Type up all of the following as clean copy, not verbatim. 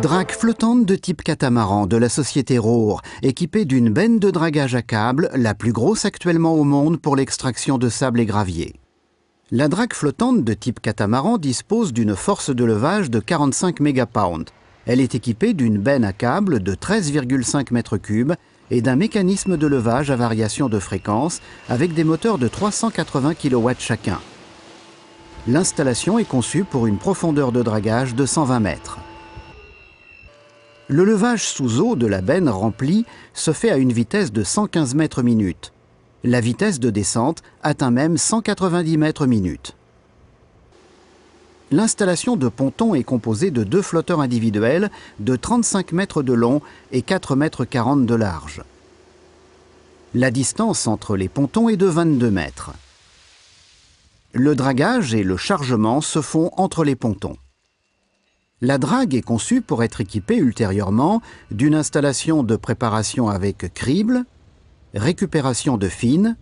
Drague flottante de type catamaran de la société Rohr, équipée d'une benne de dragage à câble, la plus grosse actuellement au monde pour l'extraction de sable et gravier. La drague flottante de type catamaran dispose d'une force de levage de 45 mégapounds. Elle est équipée d'une benne à câble de 13,5 mètres cubes et d'un mécanisme de levage à variation de fréquence avec des moteurs de 380 kW chacun. L'installation est conçue pour une profondeur de dragage de 120 mètres. Le levage sous eau de la benne remplie se fait à une vitesse de 115 mètres minute. La vitesse de descente atteint même 190 mètres minute. L'installation de pontons est composée de 2 flotteurs individuels de 35 mètres de long et 4,40 mètres de large. La distance entre les pontons est de 22 mètres. Le dragage et le chargement se font entre les pontons. La drague est conçue pour être équipée ultérieurement d'une installation de préparation avec crible, récupération de fines,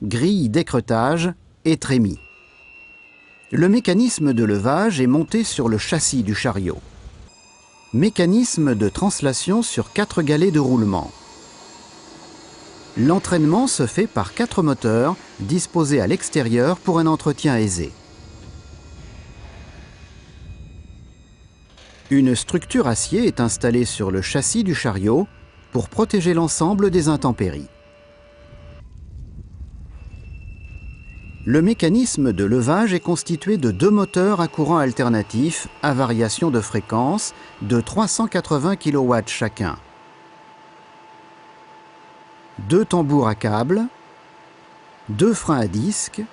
grille d'écreutage et trémie. Le mécanisme de levage est monté sur le châssis du chariot. Mécanisme de translation sur 4 galets de roulement. L'entraînement se fait par 4 moteurs disposés à l'extérieur pour un entretien aisé. Une structure acier est installée sur le châssis du chariot pour protéger l'ensemble des intempéries. Le mécanisme de levage est constitué de 2 moteurs à courant alternatif à variation de fréquence de 380 kW chacun, 2 tambours à câble, 2 freins à disque,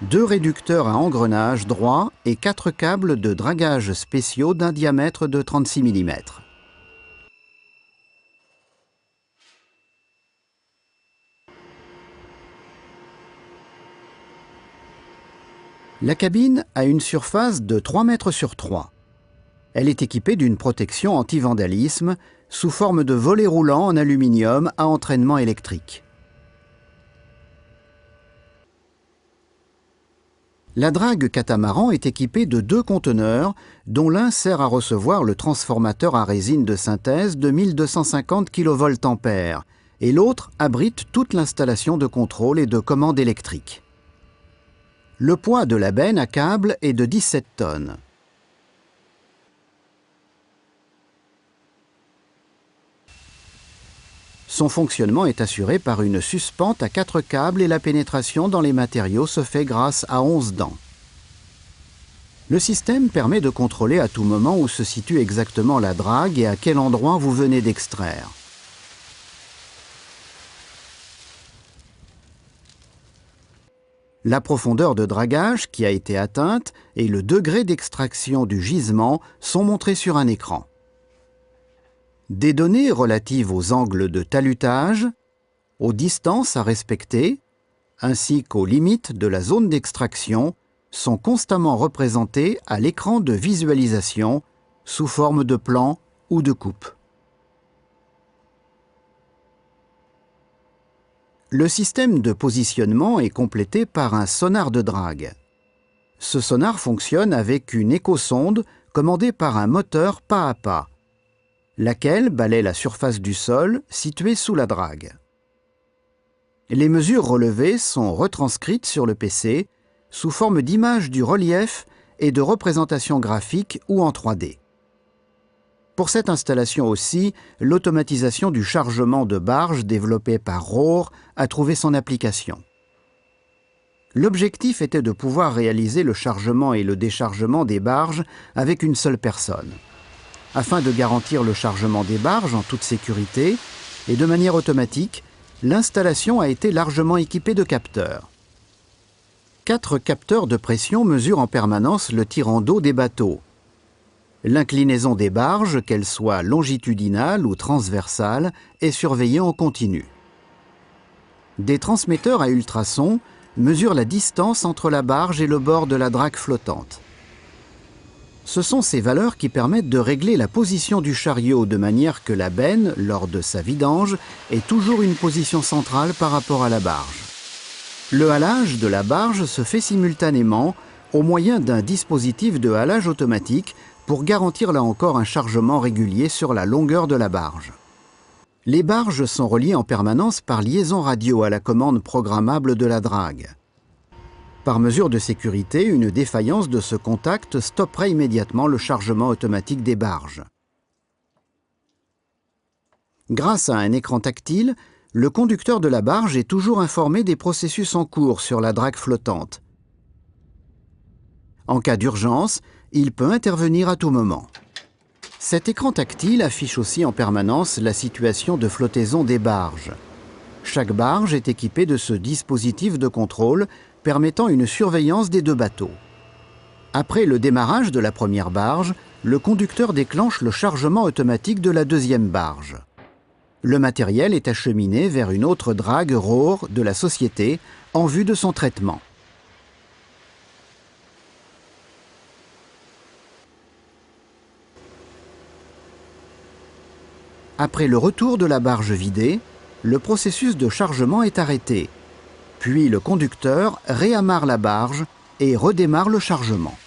2 réducteurs à engrenage droit et 4 câbles de dragage spéciaux d'un diamètre de 36 mm. La cabine a une surface de 3 mètres sur 3. Elle est équipée d'une protection anti-vandalisme sous forme de volet roulant en aluminium à entraînement électrique. La drague catamaran est équipée de 2 conteneurs, dont l'un sert à recevoir le transformateur à résine de synthèse de 1250 kVA et l'autre abrite toute l'installation de contrôle et de commande électrique. Le poids de la benne à câble est de 17 tonnes. Son fonctionnement est assuré par une suspente à 4 câbles et la pénétration dans les matériaux se fait grâce à 11 dents. Le système permet de contrôler à tout moment où se situe exactement la drague et à quel endroit vous venez d'extraire. La profondeur de dragage qui a été atteinte et le degré d'extraction du gisement sont montrés sur un écran. Des données relatives aux angles de talutage, aux distances à respecter, ainsi qu'aux limites de la zone d'extraction sont constamment représentées à l'écran de visualisation sous forme de plan ou de coupe. Le système de positionnement est complété par un sonar de drague. Ce sonar fonctionne avec une échosonde commandée par un moteur pas à pas, laquelle balaie la surface du sol située sous la drague. Les mesures relevées sont retranscrites sur le PC sous forme d'images du relief et de représentations graphiques ou en 3D. Pour cette installation aussi, l'automatisation du chargement de barges développée par Rohr a trouvé son application. L'objectif était de pouvoir réaliser le chargement et le déchargement des barges avec une seule personne. Afin de garantir le chargement des barges en toute sécurité et de manière automatique, l'installation a été largement équipée de capteurs. 4 capteurs de pression mesurent en permanence le tirant d'eau des bateaux. L'inclinaison des barges, qu'elle soit longitudinale ou transversale, est surveillée en continu. Des transmetteurs à ultrasons mesurent la distance entre la barge et le bord de la drague flottante. Ce sont ces valeurs qui permettent de régler la position du chariot de manière que la benne, lors de sa vidange, ait toujours une position centrale par rapport à la barge. Le halage de la barge se fait simultanément au moyen d'un dispositif de halage automatique pour garantir là encore un chargement régulier sur la longueur de la barge. Les barges sont reliées en permanence par liaison radio à la commande programmable de la drague. Par mesure de sécurité, une défaillance de ce contact stopperait immédiatement le chargement automatique des barges. Grâce à un écran tactile, le conducteur de la barge est toujours informé des processus en cours sur la drague flottante. En cas d'urgence, il peut intervenir à tout moment. Cet écran tactile affiche aussi en permanence la situation de flottaison des barges. Chaque barge est équipée de ce dispositif de contrôle permettant une surveillance des deux bateaux. Après le démarrage de la première barge, le conducteur déclenche le chargement automatique de la deuxième barge. Le matériel est acheminé vers une autre drague ROR de la société en vue de son traitement. Après le retour de la barge vidée, le processus de chargement est arrêté. Puis le conducteur réamarre la barge et redémarre le chargement.